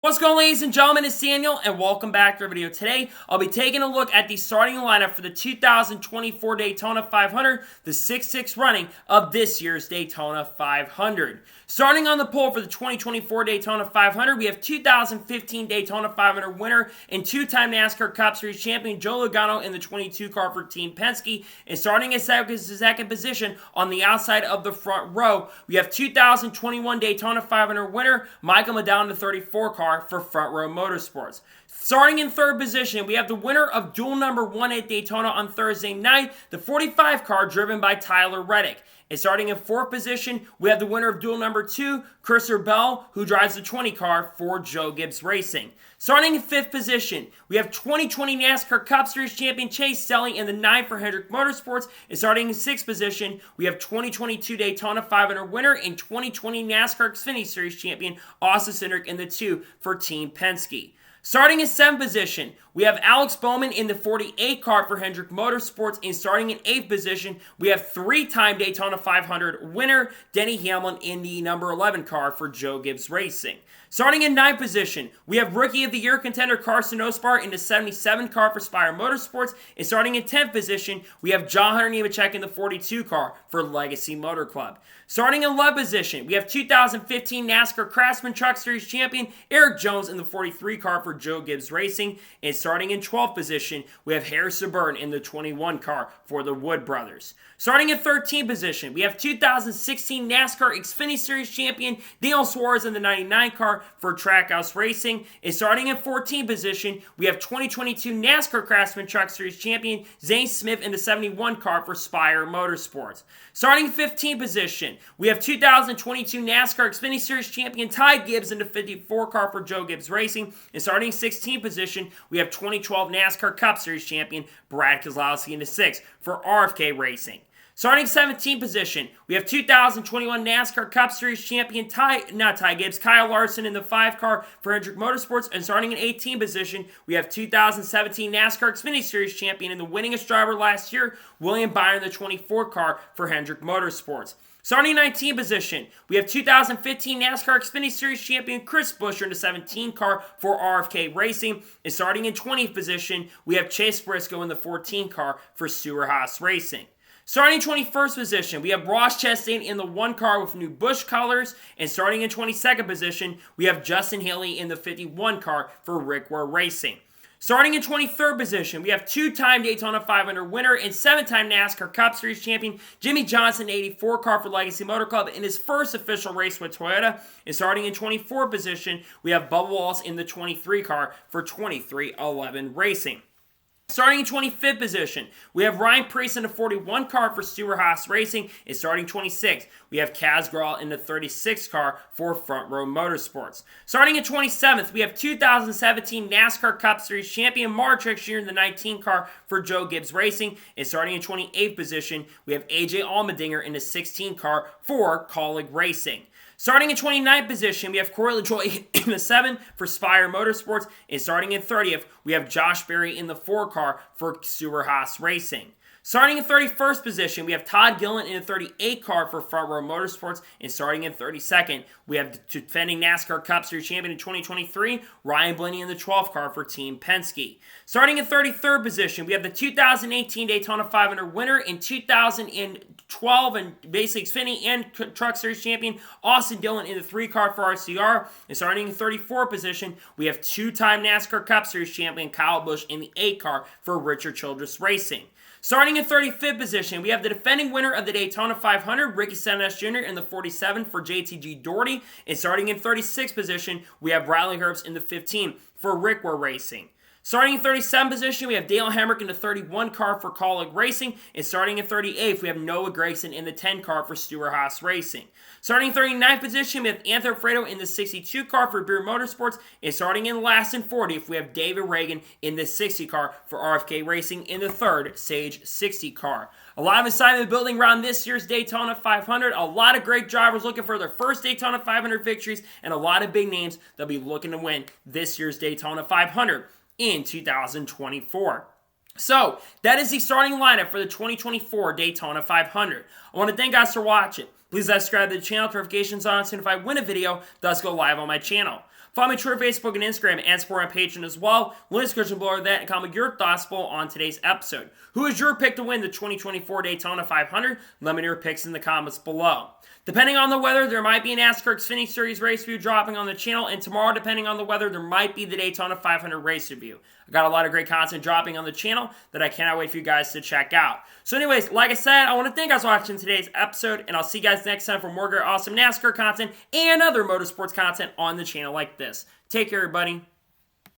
What's going on, ladies and gentlemen? It's Daniel, and welcome back to our video. Today, I'll be taking a look at the starting lineup for the 2024 Daytona 500, the 6-6 running of this year's Daytona 500. Starting on the pole for the 2024 Daytona 500, we have 2015 Daytona 500 winner and two-time NASCAR Cup Series champion Joe Logano in the 22 car for Team Penske. And starting in second position on the outside of the front row, we have 2021 Daytona 500 winner Michael Medal in the 34 car for Front Row Motorsports. Starting in third position, we have the winner of duel number 1 at Daytona on Thursday night, the 45 car driven by Tyler Reddick. And starting in fourth position, we have the winner of duel number 2, Christopher Bell, who drives the 20 car for Joe Gibbs Racing. Starting in fifth position, we have 2020 NASCAR Cup Series champion Chase Elliott in the 9 for Hendrick Motorsports. And starting in sixth position, we have 2022 Daytona 500 winner and 2020 NASCAR Xfinity Series champion Austin Cindric in the 2 for Team Penske. Starting in seventh position, we have Alex Bowman in the 48 car for Hendrick Motorsports, and starting in eighth position, we have three-time Daytona 500 winner Denny Hamlin in the number 11 car for Joe Gibbs Racing. Starting in ninth position, we have Rookie of the Year contender Carson Ospar in the 77 car for Spire Motorsports, and starting in 10th position, we have John Hunter Nemechek in the 42 car for Legacy Motor Club. Starting in 11th position, we have 2015 NASCAR Craftsman Truck Series champion Eric Jones in the 43 car for Joe Gibbs Racing, and starting in 12th position, we have Harrison Burton in the 21 car for the Wood Brothers. Starting in 13th position, we have 2016 NASCAR Xfinity Series champion Daniel Suarez in the 99 car for Trackhouse Racing. And starting in 14th position, we have 2022 NASCAR Craftsman Truck Series champion Zane Smith in the 71 car for Spire Motorsports. Starting in 15th position, we have 2022 NASCAR Xfinity Series champion Ty Gibbs in the 54 car for Joe Gibbs Racing. And starting in 16th position, we have 2012 NASCAR Cup Series champion Brad Keselowski in the 6 for RFK Racing. Starting 17th position, we have 2021 NASCAR Cup Series champion Kyle Larson in the 5 car for Hendrick Motorsports. And starting in 18th position, we have 2017 NASCAR Xfinity Series champion and the winningest driver last year, William Byron in the 24 car for Hendrick Motorsports. Starting in 19th position, we have 2015 NASCAR Xfinity Series champion Chris Buescher in the 17 car for RFK Racing. And starting in 20th position, we have Chase Briscoe in the 14 car for Stewart-Haas Racing. Starting in 21st position, we have Ross Chastain in the 1 car with new Busch colors. And starting in 22nd position, we have Justin Haley in the 51 car for Rick Ware Racing. Starting in 23rd position, we have two-time Daytona 500 winner and 7-time NASCAR Cup Series champion Jimmy Johnson in the 84 car for Legacy Motor Club in his first official race with Toyota. And starting in 24th position, we have Bubba Wallace in the 23 car for 23XI Racing. Starting in 25th position, we have Ryan Preece in the 41 car for Stewart-Haas Racing. And starting 26th, we have Kaz Grala in the 36 car for Front Row Motorsports. Starting in 27th, we have 2017 NASCAR Cup Series champion Mark Truex Jr. in the 19 car for Joe Gibbs Racing. And starting in 28th position, we have AJ Allmendinger in the 16 car for Kaulig Racing. Starting in 29th position, we have Corey LaJoie in the 7 for Spire Motorsports. And starting in 30th, we have Josh Berry in the 4 car for Stewart-Haas Racing. Starting in 31st position, we have Todd Gillen in the 38 car for Front Row Motorsports. And starting in 32nd, we have the defending NASCAR Cup Series champion in 2023, Ryan Blaney in the 12th car for Team Penske. Starting in 33rd position, we have the 2018 Daytona 500 winner and 2012 and basically Xfinity and Truck Series champion Austin Dillon in the 3 car for RCR. And starting in 34th position, we have two-time NASCAR Cup Series champion Kyle Busch in the 8 car for Richard Childress Racing. Starting in 35th position, we have the defending winner of the Daytona 500, Ricky Stenhouse Jr. in the 47 for JTG Doherty. And starting in 36th position, we have Riley Herbst in the 15 for Rick Ware Racing. Starting in 37th position, we have Dale Hemrick in the 31 car for Kaulig Racing. And starting in 38th, we have Noah Gragson in the 10 car for Stewart-Haas Racing. Starting in 39th position, we have Anthony Fredo in the 62 car for Beer Motorsports. And starting in last and 40th, we have David Reagan in the 60 car for RFK Racing in the 3rd Sage 60 car. A lot of excitement building around this year's Daytona 500. A lot of great drivers looking for their first Daytona 500 victories. And a lot of big names that'll be looking to win this year's Daytona 500 in 2024. So, that is the starting lineup for the 2024 Daytona 500. I want to thank you guys for watching. Please subscribe to the channel, notifications on so if I win a video, thus go live on my channel. Follow me on Twitter, Facebook, and Instagram, and support my Patreon as well. Link in the description below that, and comment your thoughts on today's episode. Who is your pick to win the 2024 Daytona 500? Let me know your picks in the comments below. Depending on the weather, there might be an NASCAR Xfinity Series race review dropping on the channel, and tomorrow, depending on the weather, there might be the Daytona 500 race review. I got a lot of great content dropping on the channel that I cannot wait for you guys to check out. So anyways, like I said, I want to thank you guys for watching today's episode, and I'll see you guys next time for more great, awesome NASCAR content and other motorsports content on the channel like this. Take care, everybody.